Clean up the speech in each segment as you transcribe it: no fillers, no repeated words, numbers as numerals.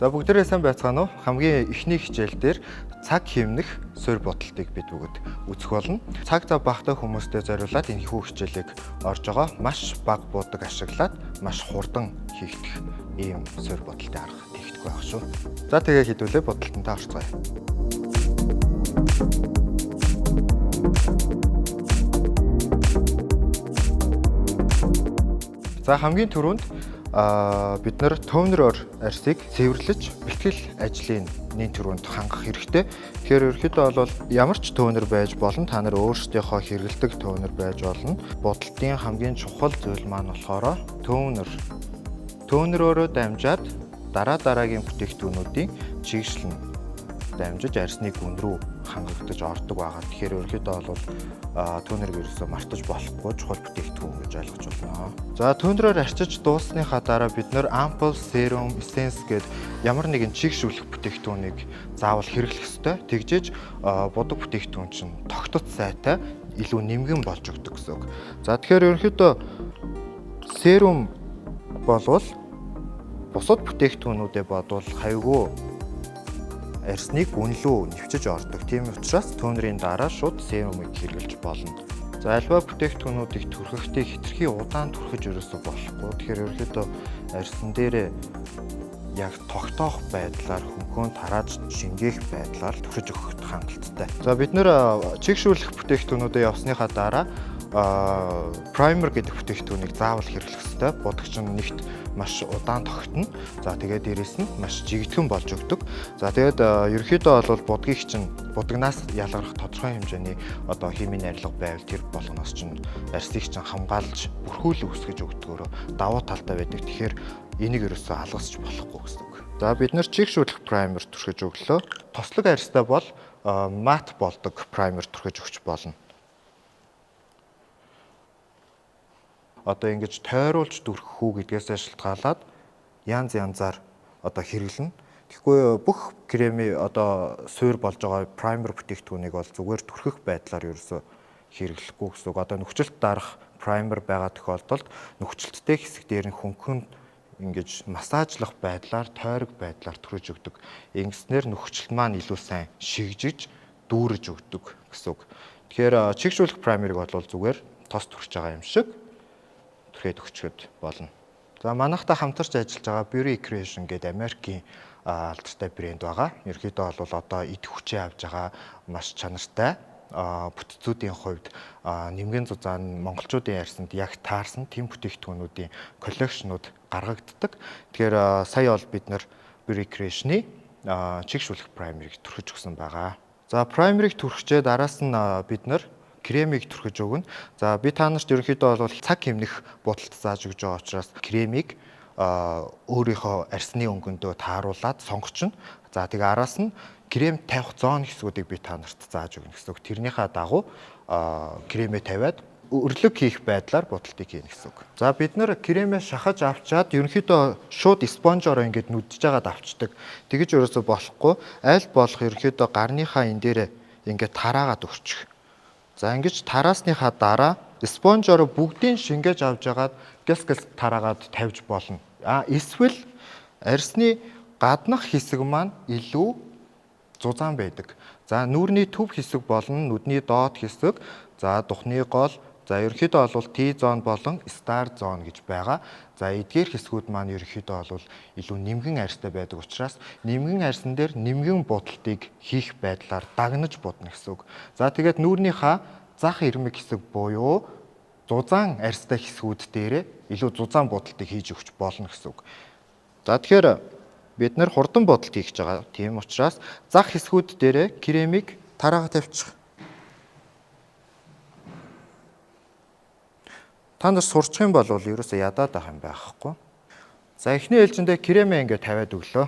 За бүгдээрээ сайн байцгаана уу? Хамгийн эхний хичээл дээр цаг хэмнэх суурь бодолтыг бид бүгд үзэх болно. Цаг зав багтаа хүмүүстэй зориулаад энэ хүү хичээлийг орж байгаа маш бага будаг ашиглаад маш хурдан хийгдэх ийм суурь бодолтын арга тэгдэхгүй байх шүү. За тэгээ хэдүүлээ бодолтонтой орцгоё. За хамгийн түрүүнд бид нар тонероор арьсыг цэвэрлэж бэлтгэл ажлын нийт түрүүнд хангах хэрэгтэй. Тэгэхээр ерөнхийдөө бол ямар ч тонер байж болно. Та нар өөрсдийнхөө хэрэглэдэг тонер байж болно. Бодолтын хамгийн чухал зүйл маань болохоор тонерөөрөө дамжаад дараагийн бүтээгдэхүүнүүдийн чигшлэн дамжиж арьсны гүн рүү хангагдаж ордог байгаа. Тэгэхээр ерөнхийдөө бол тонерыг ерөөсөө мартаж болохгүй чухал бүтээгдэхүүн гэж ойлгож байна. За тонероор арчиж дууссныхаа дараа бид нэр ампул, серум, эссенс гээд ямар нэгэн чигшүүлэх бүтээгдэхүүнийг заавал хэрэглэх ёстой. Тэгжээж бодог бүтээгдэхүүн чинь тогтцол сайтай илүү нэмгэн болж өгдөг гэсэн үг. За тэгэхээр ерөнхийдөө серум болвол бусад бүтээгдэхүүнүүдэд бодвол хавьгүй арьсны гүн лүү нэвчэж ордог. Тийм учраас тонерийн дараа шууд серумыг хэрэглэж болно. За альва бүтээгдэхүүнүүдийг түрхэхдээ хэтэрхий удаан түрхэж ерөөсөө болохгүй. Тэгэхээр ерөнхийдөө арьсан дээрээ яг тогтоох байдлаар хөнхөн тарааж шингээх байдлаар түрхэж өгөх хангалттай. За бид нэр чигшүүлэх бүтээгдэхүүнүүдэд явсныхаа дараа праймер гэдэг бүтээгдэхүүнийг заавал хэрэглэх ёстой. Бодогч нь нэгт маш удаан тогтно. За тэгээд дээрэс нь маш жигдхэн болж өгдөг. За тэгээд ерөнхийдөө бол бодгийг чинь будагнаас ялгарх тодорхой хэмжээний химийн арилга байвал тэр болгоноос чинь арьсыг чинь хамгаалж бүрхүүл үүсгэж өгдөгөөрөө давуу талтай байдаг. Тэгэхээр энийг ерөөсөө алгасч болохгүй гэсэн үг. За бид нар чигшүүлэх праймер түрхэж өглөө. Тослог арьстай бол мат болдог праймер түрхэж өгч болно. Ингэж тойруулж дүрхэх үү гэдгээс шалтгаалаад янзаар хэрэглэнэ. Тэгэхгүй бүх кремийн суурь болж байгаа праймер бүтээгдэхүүнийг бол зүгээр түрхэх байдлаар ерөөсөө хэрэглэхгүй гэсэн үг. Нөхцөлт дарах праймер байгаа тохиолдолд нөхцөлттэй хэсэг дээр нь хөнхөн ингэж массажлах байдлаар тойрог байдлаар түрхэж өгдөг. Ингэснээр нөхцөл маань илүү сайн шигжиж дүүрэж өгдөг гэсэн үг. Тэгэхээр чигшүүлэх праймерыг бол зүгээр тос түрхэж байгаа юм шиг түрхээд өгчөд болно. За манайхтай хамтарч ажиллаж байгаа Beauty Creation гэдэг Америкийн алдартай брэнд байгаа. Ерөнхийдөө бол идэх хүчээ авж байгаа маш чанартай бүтцүүдийн хувьд нэмгэн зузаан монголчуудын арьсанд яг таарсан тэм бүтээгдэхүүнүүдийн коллекшнууд гаргагддаг. Тэгэхээр сая бол бид нар Beauty Creation-ы чигшүүлэх праймерыг түрхэж өгсөн байгаа. За праймерыг түрхчээ дараас нь бид нар кремийг түрхэж өгнө. За би та нарт ерөнхийдөө бол цаг хэмнэх бодолт зааж өгч байгаа учраас кремийг өөрийнхөө арьсны өнгөндөө тааруулаад сонгочно. За тэгээ араас нь крем тавих зоон хэсгүүдийг би та нарт зааж өгнө гэсэн үг. Тэрнийхээ дагуу кремээ тавиад өрлөг хийх байдлаар бодолтыг хийнэ гэсэн үг. За бид нэр кремээ шахаж авчаад ерөнхийдөө шууд спонжороо ингэж нүдж жагаад авчдаг. Тэгэж ерөөсөө болохгүй. Аль болох ерөнхийдөө гарныхаа энэ дээрээ ингэж тараагаад өгчих. За ингэж тараасныхаа дараа спонжороо бүгдийг шингээж авч ягаад гяс тараагаад тавьж болно. Эсвэл арьсны гаднах хэсэг маань илүү зузаан байдаг. За нүүрний төв хэсэг болон нүдний доод хэсэг, за духны гол, за ерөнхийдөө бол T-зон болон star зон гэж байгаа. За эдгээр хэсгүүд маань ерөнхийдөө бол илүү нэмгэн арьстай байдаг учраас нэмгэн арьсан дээр нэмгэн бодолтыг хийх байдлаар дагнаж бодно гэсэн үг. За тэгээд нүүрнийхаа зах ирмэг хэсэг буюу зузаан арьстай хэсгүүд дээрээ илүү зузаан бодолтыг хийж өгч болно гэсэн үг. За тэгэхээр бид нэр хурдан бодолт хийж байгаа. Тийм учраас зах хэсгүүд дээрээ кремийг тараагаад тавьчих. Та нар сурчих юм бол ерөөсөө ядаад байх юм байхгүй. За эхний ээлжиндээ кремээ ингээд тавиад өглөө.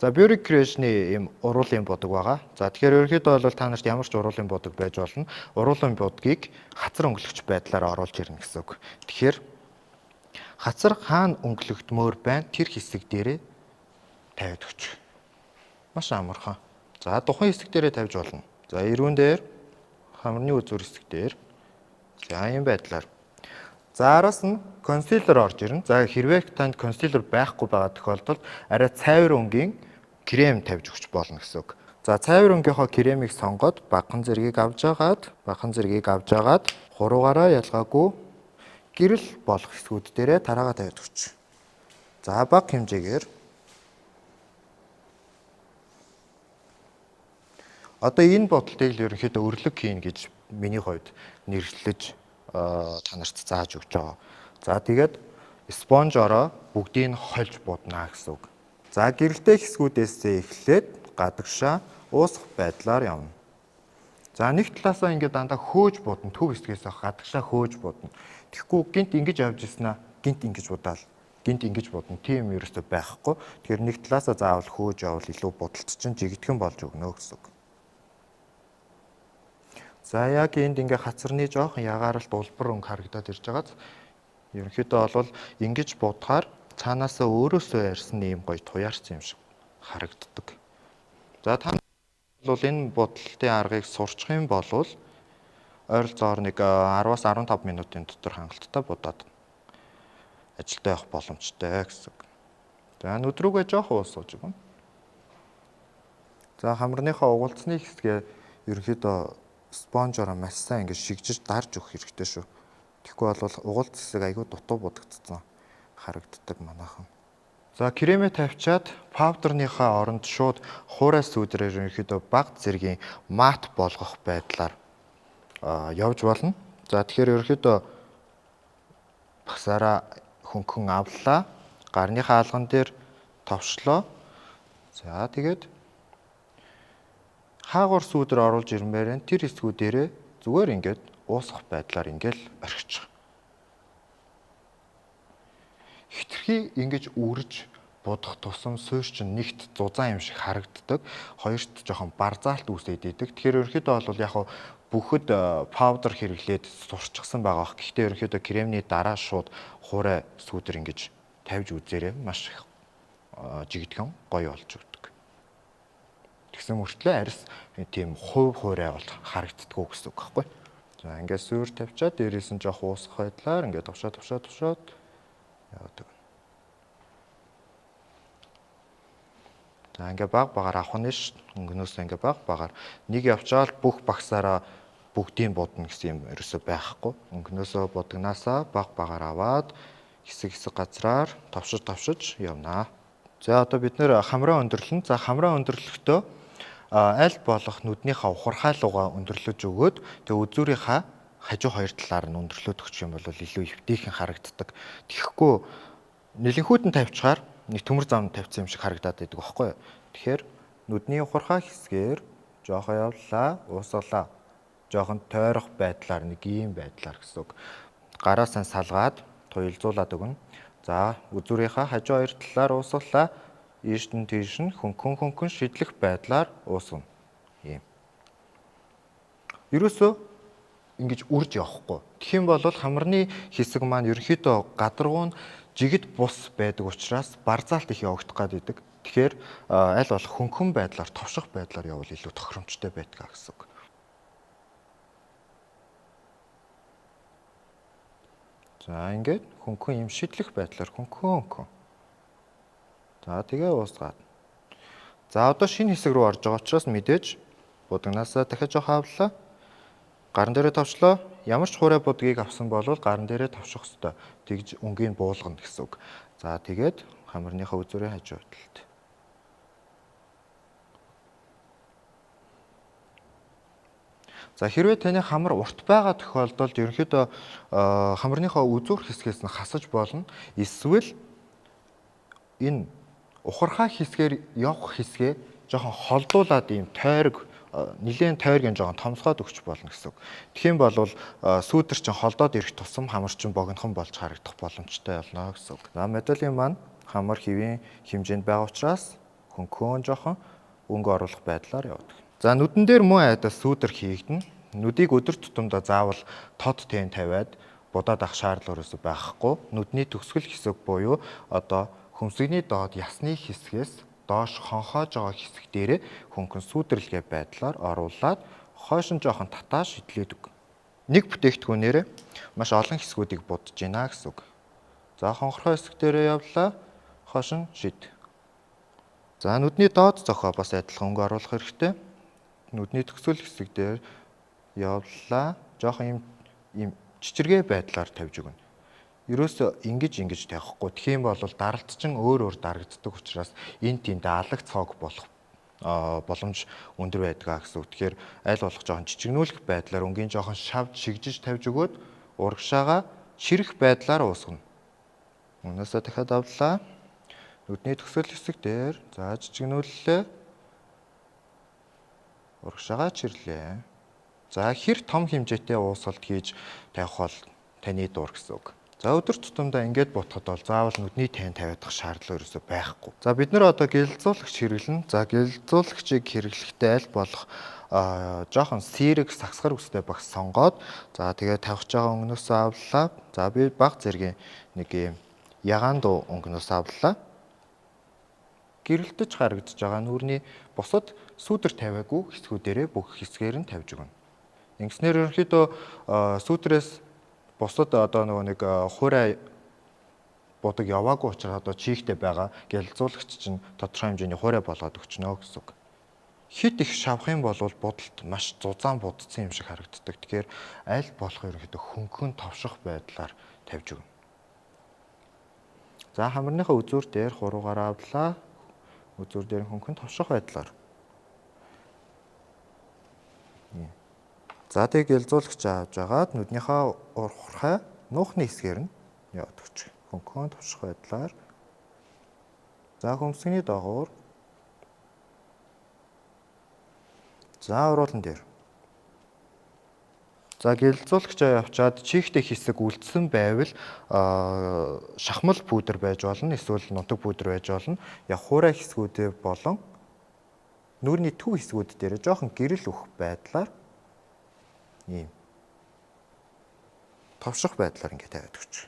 За Beauty Creation-ы ийм уруулын бодог байгаа. За тэгэхээр ерөнхийдөө бол та нарт ямар ч уруулын бодог байж болно. Уруулын бодгийг хацар өнгөлөгч байдлаар оруулж ирнэ гэсэн үг. Тэгэхээр хацар хаана өнгөлөгдмөр байна тэр хэсэг дээрээ тавиад өгч. Маш амархан. За тухайн хэсэг дээрээ тавьж болно. За эрүүн дээр хамрны үзүүр хэсэг дээр. За ийм байдлаар. За араас нь консилер орж ирнэ. За хэрвээ танд консилер байхгүй байгаа тохиолдолд арай цайвар өнгийн крем тавьж өгч болно гэсэн үг. За цайвар өнгийнхөө кремийг сонгоод багахан зэргийг авж агаад хуруугаараа ялгаагүй гэрэл болох хэсгүүд дээрээ тараагаа тавьж өгч. За бага хэмжээгээр одоо энэ бодолтыг л ерөнхийдөө өрлөг хийн гэж миний хувьд нэрлэж та нарт зааж өгч байгаа. За тэгээд спонжороо бүгдийг нь хольж буднаа гэсэн үг. За гэрэлтэй хэсгүүдээс эхлээд гадагшаа уусах байдлаар явна. За нэг талаасаа ингээд дандаа хөөж будна, төв хэсгээс гадагшаа хөөж будна. Тэгэхгүй гинт ингэж явж ирсэн аа, гинт ингэж будаал, гинт ингэж будна. Тийм ерөөсөй байхгүй. Тэгэхээр нэг талаасаа заавал хөөж явал илүү будалт чинь жигдхэн болж өгнө гэсэн үг. За яг энд ингээ хацарны жоохон ягааралт улбар өнгө харагдаад ирж байгааз ерөнхийдөө бол ингэж будахаар цаанаасаа өөрөөсөө ярьсан ийм гоё туяарсан юм шиг харагддаг. За та бол энэ будалтын аргыг сурчих юм бол ойролцоогоор нэг 10-аас 15 минутын дотор хангалттай будаад ажилдаа явах боломжтой гэсэн. За нүдрүүгээ жоохон уусгаж өгнө. За хамарныхаа угалцны хэсгээ ерөнхийдөө спонжороо маш сайн ингэж шигжиж дарж өгөх хэрэгтэй шүү. Тэгэхгүй бол угалц хэсэг айгүй дутуу будагдсан харагддаг манайхан. За кремээ тавьчаад паудерныхаа оронд шууд хуурай сүүдрээр ерөнхийдөө бага зэргийн мат болгох байдлаар явж болно. За тэгэхээр ерөнхийдөө багсаараа хөнгөн авлаа. Гарныхаа алган дээр товчлоо. За тэгээд хаагур сүүдэр оруулж ирмээр энэ тэр хэсгүүдээрээ зүгээр ингээд уусгах байдлаар ингээл орхичих. Хитрхи ингэж үрж будах тусам суурь чинь нэгт зузаан юм шиг харагддаг. Хоёрт жоохон барзаалт үүсээд идэг. Тэгэхээр ерөнхийдөө бол яг бүхэд паудер хэрэглээд сурчсан байгаа. Гэхдээ ерөнхийдөө кремний дараа шууд хуурай сүүдэр ингэж тавьж үзээрэй. Маш их жигдхэн гоё болж өгдөг. Тэгсэн мөртлөө арьс тийм хувь хуурай бол харагддаггүй гэсэн үг байхгүй. За ингээд суур тавьчаад дээрээс нь жоох уусгах байдлаар ингээд товшоод явдаг. За ингээд баг багаар авах нь ш өнгөнөөс ингээд баг багаар нэг явчаал бүх багсаараа бүгдийг будна гэсэн юм ерөөсөй байхгүй. Өнгөнөөсөө будагнаасаа баг багаар аваад хэсэг газраар товшиж явнаа. За одоо бид нэр хамраа өндөрлөн. За хамраа өндөрлөхдөө аль болох нүднийхээ ухархайлуугаа өндөрлөж өгөөд тэгээ үзүүрийнхаа хажуу хоёр талаар нь өндөрлөөд өгчих юм бол илүү эвтэйхэн харагддаг. Тэгэхгүй нэлэнхүүдэн тавьчихаар нэг төмөр зам тавьсан юм шиг харагдаад байдаг байхгүй юу? Тэгэхээр нүдний ухархай хэсгээр жоохоо явлаа, уусгалаа. Жохон тойрох байдлаар нэг ийм байдлаар гэсэн үг. Гараа сайн салгаад туйлзуулаад өгнө. За үзүүрийнхаа хажуу хоёр талаар уусгалаа. Ийш нь тийш нь хөнгөн шидлэх байдлаар уусгана. Ийм. Ерөөсөө ингэж үрж явахгүй. Тэгэх юм бол хамарны хэсэг маань ерөнхийдөө гадаргуу нь жигд бус байдаг учраас барзаалт их явагдах гаддаг. Тэгэхээр аль болох хөнгөн байдлаар, товших байдлаар явбал илүү тохиромжтой байдаг гэсэн үг. За ингээд хөнгөн юм шидлэх байдлаар хөнгөн. За тэгээ уусгаад. За одоо шинэ хэсэг рүү орж байгаа учраас мэдээж будагнаасаа дахиад жоох авлаа. Гарн дээрээ товчлоо. Ямар ч хуурай будгийг авсан бол гарн дээрээ товших ёстой. Тэгж өнгийг буулгана гэсэн үг. За тэгээд хамарныхаа үзүүрийн хажуу талд. За хэрвээ таны хамар урт байгаа тохиолдолд ерөнхийдөө хамарныхаа үзүүр хэсгээс нь хасаж болно. Эсвэл энэ ухархай хэсгээр явах хэсгээ жоохон холдуулаад ийм тойрог нэлээд тойргийн жоохон томсгоод өгч болно гэсэн үг. Тэгэх юм бол сүүдэр чинь холдоод ирэх тусам хамар чинь богинохон болж харагдах боломжтой болно гэсэн үг. За медалийн маань хамар хэвийн хэмжээнд байгаа учраас хөнгөн жоохон өнгө оруулах байдлаар явдаг. За нүдэн дээр мөн айдас сүүдэр хийгдэнэ. Нүдийг өдөр тутамдаа заавал тод тэн тавиад будаад ах шаардлага өрөөсөй байхгүй. Нүдний төгсгөл хэсэг буюу одоо хөмсгний доод ясны хэсгээс доош хонхоож байгаа хэсэг дээрээ хөнгөн сүүдэрлэгээ байдлаар оруулаад хойш нь жоохон татаа шидлээд өг. Нэг бүтээгдэхүүнээр маш олон хэсгүүдийг будж гинэ гэсэн үг. За хонхорхой хэсэг дээрээ явлаа. Хойш нь шид. За нүдний доод зохио бас адилхан өнгө оруулах хэрэгтэй. Нүдний төгсгөл хэсэг дээр явлаа. Жохон ийм чичиргээ байдлаар тавьж өгнө. Ерөөсө ингэж тавихгүй. Тэгэх юм бол даралтчин өөр дарагддаг учраас энэ тиймдээ алаг цог болох боломж өндөр байдаг гэсэн үг. Тэгэхээр аль болох жоохон чичигнүүлэх байдлаар өнгийн жоохон шавж шигжиж тавьж өгөөд урагшаага ширэх байдлаар уусгана. Өнөөсөө дахиад авлаа. Нүдний төгсгөл хэсэг дээр за чичигнүүллээ. Урагшаага чирлээ. За хэр том хэмжээтэй уусгалт хийж тавих бол таны дуур гэсэн үг. За өдөр тутамдаа ингэж бодоход бол заавал нүдний тань тавиадах шаардлага ерөөсөй байхгүй. За бид нар одоо гялалзуулагч хэрэглэн. За гялалзуулагчийг хэрэглэхдээ аль болох жоохон сэрэг сагсгар үстэй багс сонгоод за тэгээ тавьж байгаа өнгнөөсөө авлаа. За би баг зэргийн нэг юм ягаан дуу өнгнөөс авлаа. Гэрэлтэж харагдаж байгаа нүрийн бусад сүүдэр тавиагүй хэсгүүдээрээ бүх хэсгээр нь тавьж өгнө. Ингэснээр ерөнхийдөө сүүдрээс бусад одоо нэг хуурай будаг яваагүй учраас одоо чихтэй байгаа гялалзуулагч чинь тодорхой хэмжээний хуурай болгоод өгчнө гэсэн үг. Хит их шавах юм бол будалд маш зузаан будцсан юм шиг харагддаг. Тэгэхээр аль болох ерөнхийдөө хөнгөн товших байдлаар тавьж өгнө. За хамарныхаа үзүүр дээр хуруугаар авлаа. Үзүүр дээр хөнгөн товших байдлаар. За тэг гялалзуулагч авж агаад нүднийхээ урхай нуухны хэсгээр нь яваад өгч. Хөнгөн товших байдлаар. За хөмсгний доогуур. За уруулан дээр. За гялалзуулагчаа явчаад чихтэй хэсэг үлдсэн байвал шахмал пүүдэр байж болно, эсвэл нутаг пүүдэр байж болно. Яг хуурай хэсгүүдээ болон нүрийн төв хэсгүүд дээр жоохон гэрэл өгөх байдлаар ийм товших байдлаар ингэ тавиад өгч.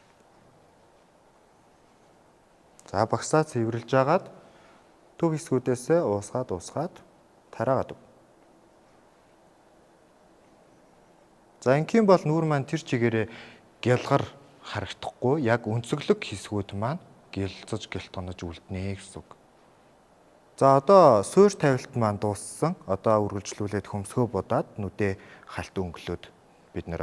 За багсаа цэвэрлж агаад төв хэсгүүдээсээ уусгаад тараагаад өг. За ингийн бол нүур маань тэр чигээрээ гялгар харагдахгүй, яг өнцөглөг хэсгүүд маань гялцаж гэлтгонож үлднэ гэсэн үг. За одоо суур тавилт маань дууссан. Одоо үргэлжлүүлээд хөмсгөө будаад нүдээ халт өнгөлөөд бид нэр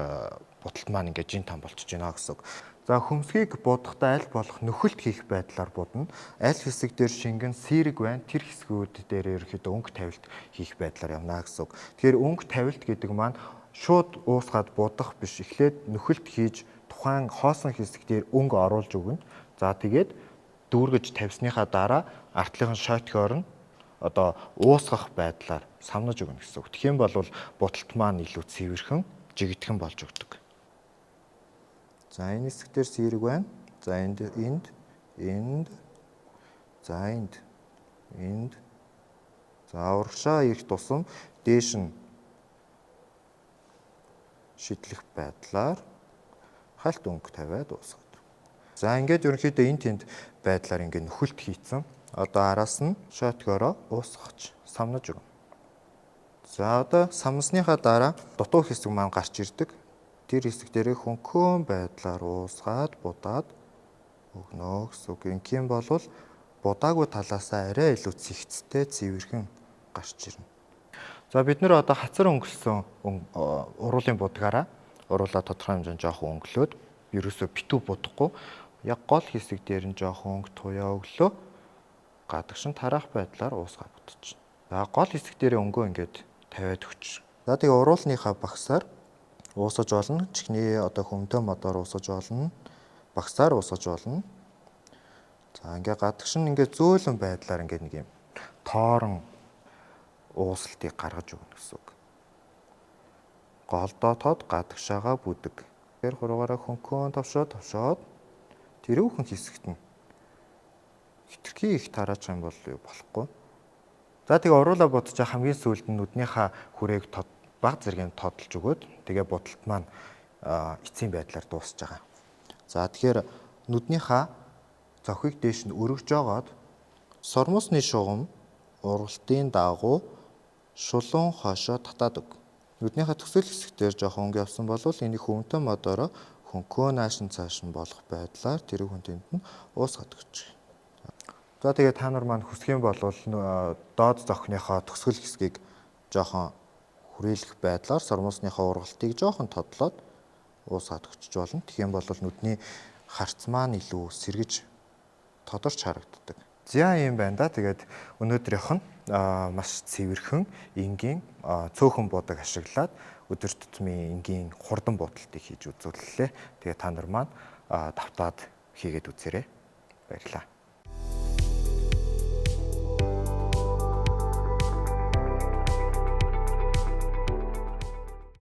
буталт маань ингээд жин там болчихж байна гэсэн үг. За хөмсгийг будахдаа аль болох нөхөлт хийх байдлаар будна. Аль хэсэг дээр шингэн сэрэг байна. Тэр хэсгүүд дээр ерөөхдөө өнгө тавилт хийх байдлаар явна гэсэн үг. Тэгэхээр өнгө тавилт гэдэг маань шууд уусгаад будах биш. Эхлээд нөхөлт хийж тухайн хоосон хэсэг дээр өнгө оруулж өгнө. За тэгээд дүүргэж тавьсныхаа дараа артлынхан шойтгоор нь одоо уусгах байдлаар самнаж өгнө гэсэн үг. Тэгэх юм бол буталт маань илүү цэвэрхэн, жигдхэн болж өгдөг. За энэ хэсгээр сэрэг байна. За энд. За энд. За урагшаа ирэх тусам дээш нь шидлэх байдлаар хальт өнгө тавиад уусгав. За ингээд ерөнхийдөө энэ тэнд байдлаар ингээд нөхөлт хийцэн. Одоо араас нь шойтгоороо уусгах самнаж өгнө. За одоо самнасныхаа дараа дутуу хэсэг маань гарч ирдэг. Тэр хэсэг дээрээ хөнгөн байдлаар уусгаад будаад өгнө гэсэн үг. Ингийн бол будаагүй талаасаа арай илүү цэгцтэй цэвэрхэн гарч ирнэ. За бид нэр одоо хацар өнгөлсөн уруулын будгаараа уруулаа тодорхой хэмжээнд жоохон өнгөлөөд ерөөсөө битүү будахгүй яг гол хэсэг дээр нь жоохон өнгө туяа өглөө гадагшин тараах байдлаар уусгаа будчих. За гол хэсэг дээр өнгөө ингээд тавиад өгч. За тэгээ уруулныхаа багсаар уусгаж болно. Чихний одоо хөмтөө модоор уусгаж болно. Багсаар уусгаж болно. За ингээ гадагшин ингээ зөөлөн байдлаар ингээ нэг юм тоорон уусалтыг гаргаж өгнө гэсэн үг. Голдоотод гадагшаага бүдэг. Тэр хуруугаараа хөнгөн товшоод тэрүүхэн хэсэгт нь хитрхи их тарааж юм бол болохгүй. За тэгээ уруулаа будчих хамгийн сүүлд нь нүднийхээ хүрээг баг зэргийн тодолж өгөөд тэгээ будалт маань эцсийн байдлаар дуусж байгаа. За тэгэхээр нүднийхээ зохиг дээш нь өргөж жогоод сормосны шугам ургалтын дагуу шулуун хойшоо татаад өг. Нүднийхээ төсөл хэсгээр жоохон өнгө явсан бол энийг хөмтөн модоор хөнгөө нааш нь цааш нь болох байдлаар тэр хүнтэнд нь уусгаад өгч. За тэгээд та нар маань хүсэх юм бол доод зохиныхоо төгсгөл хэсгийг жоохон хүрээлэх байдлаар сормосныхоо ургалтыг жоохон тодлоод уусаад өчөж болно. Тэгэх юм бол нүдний харц маань илүү сэргэж тодорч харагддаг. За юм байна да. Тэгээд өнөөдрийнх нь маш цэвэрхэн энгийн цөөхөн буудаг ашиглаад өдөр тутмын энгийн хурдан буудалтыг хийж үзүүллээ. Тэгээд та нар маань давтаад хийгээд үзээрэй. Баярлалаа.